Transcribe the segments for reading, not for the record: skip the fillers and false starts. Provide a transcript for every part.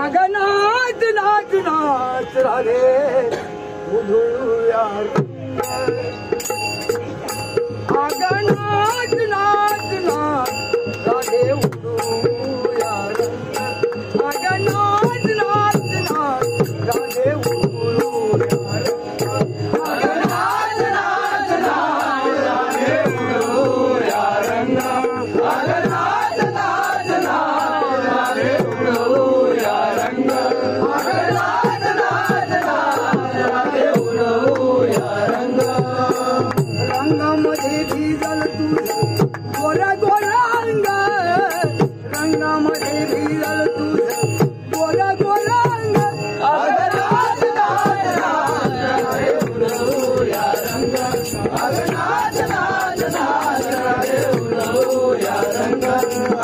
अगं नाच नाच नाच राधे उधळूया रंग अगं नाच नाच नाच राधे उधळूया रंग अगं नाच नाच नाच राधे उधळूया रंग अगं नाच नाच नाच राधे उधळूया रंग अगं नाच नाच नाच राधे उधळूया रंग अगं नाच नाच नाच राधे उधळूया रंग रंगामध्ये भिजल तुझं गोरा गोरा अंग रंगामध्ये भिजल तुझं गोरा गोरा अंग अगं नाच नाच नाच राधे उधळूया रंग अगं नाच नाच नाच राधे उधळूया रंग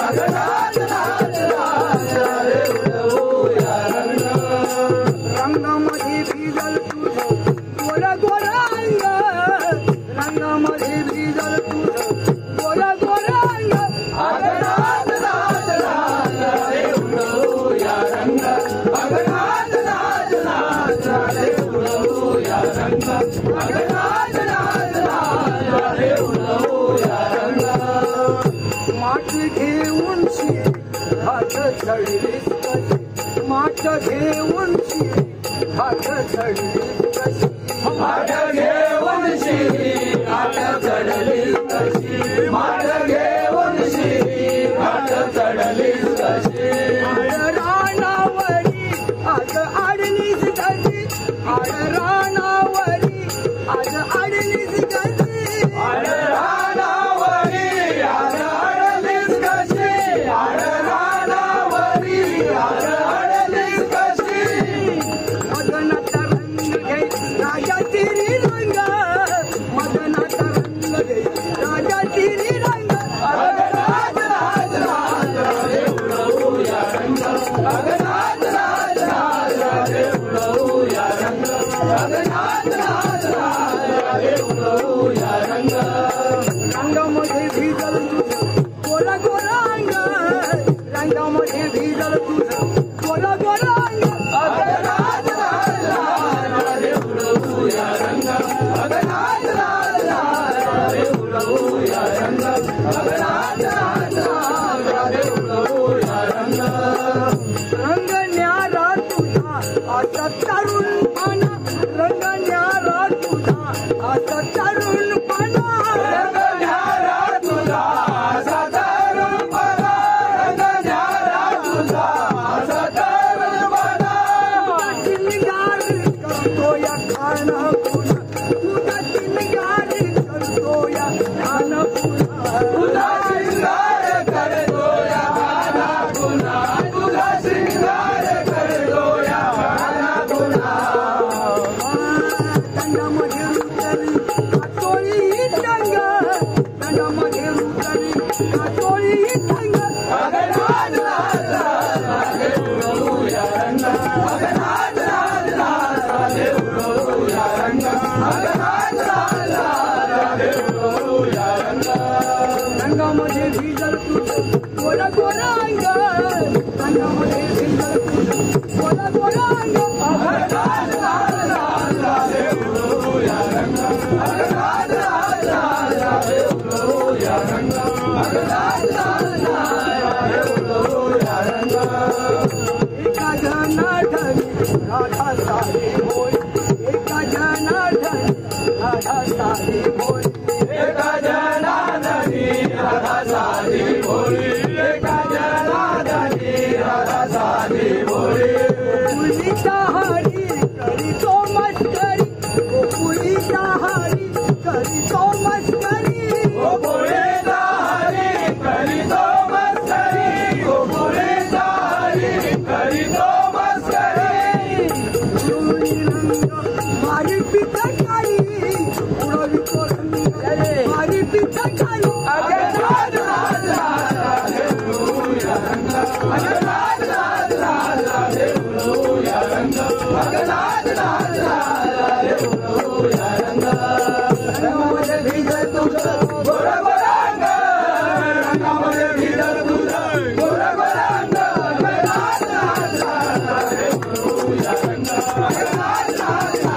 अगं नाच नाच नाच राधे उधळूया रंग रंगामध्ये भिजल तुझं गोरा गोरा अंग रंगामध्ये भिजल तुझं गोरा गोरा अंग अगं नाच नाच नाच राधे उधळूया रंग अगं नाच नाच नाच राधे उधळूया रंग अगं नाच नाच नाच राधे उधळूया रंग माठ घेऊन हात चढलीस कशी माठ घेऊन हात चढलीस कशी माठ घेऊन हात चढलीस कशी माठ घेऊन हात चढलीस कशी रानावरी आज आडलीस कशी आड रानावरी आज आडलीस कशी आड रानावरी आज आडलीस कशी आड रानावरी आज आडलीस कशी मदनाचा रंग घे राजा तिरी रंग मदनाचा रंग घे राजा तिरी रंग अगं नाच नाच नाच राधे उधळूया रंग अगं नाच नाच नाच राधे उधळूया रंग अगं नाच नाच नाच राधे उधळूया रंग रंगामध्ये भिजल तुझं गोरा गोरा अंग रंगामध्ये भिजल तुझं गोरा गोरा अंग अगं नाच नाच नाच राधे उधळूया रंग अगं नाच नाच नाच राधे उधळूया रंग अगं नाच नाच नाच राधे उधळूया रंग रंग न्यारा तुझा आता तरुणपणा रंग न्यारा तुझा आता तरुणपणा रंग न्यारा तुझा असा तरुणपणा रंग न्यारा तुझा असा तरुणपणा शिंगार करतो या खाना पुन्हा तुझा शिंगार करतो या खाना पुन्हा तुझा शिंगार करतो या खाना पुन्हा तुझा शिंगार करतो या खाना पुन्हा दंडामध्ये रुतली कातोळी रंग दंडामध्ये रुतली कातोळी रंग अगं नाच नाच नाच राधे उधळूया रंग अगं नाच नाच नाच राधे उधळूया रंग अगं नाच नाच नाच राधे उधळूया रंग रंगामध्ये भिजल तुझं गोरा गोरा अंग रंगामध्ये भिजल तुझं गोरा गोरा अंग अगं नाच नाच नाच राधे उधळूया रंग अगं नाच नाच नाच राधे उधळूया रंग अगं नाच नाच नाच राधे उधळूया रंग एका जनार्दनी राधा सारी होय एका जनार्दनी राधा सारी होय एका जनार्दनी राधा सारी होय एका जनार्दनी राधा सारी होय पुलीचा हरी करी तो मस्करी ओ पुलीचा हरी करी तो मस्करी ओ पुलीचा हरी करी तो मस्करी ओ पुलीचा हरी करी तो मस्करी मारी पिता काळी उडवी तो रंग मारी पिता काळी अगं नाच नाच नाच राधे उधळूया रंग अगं नाच नाच नाच राधे उधळूया रंग अगं नाच नाच नाच राधे उधळूया रंग रंगामध्ये भिजल तुझं गोरा गोरा अंग रंगामध्ये भिजल तुझं गोरा गोरा अंग अगं नाच नाच नाच ला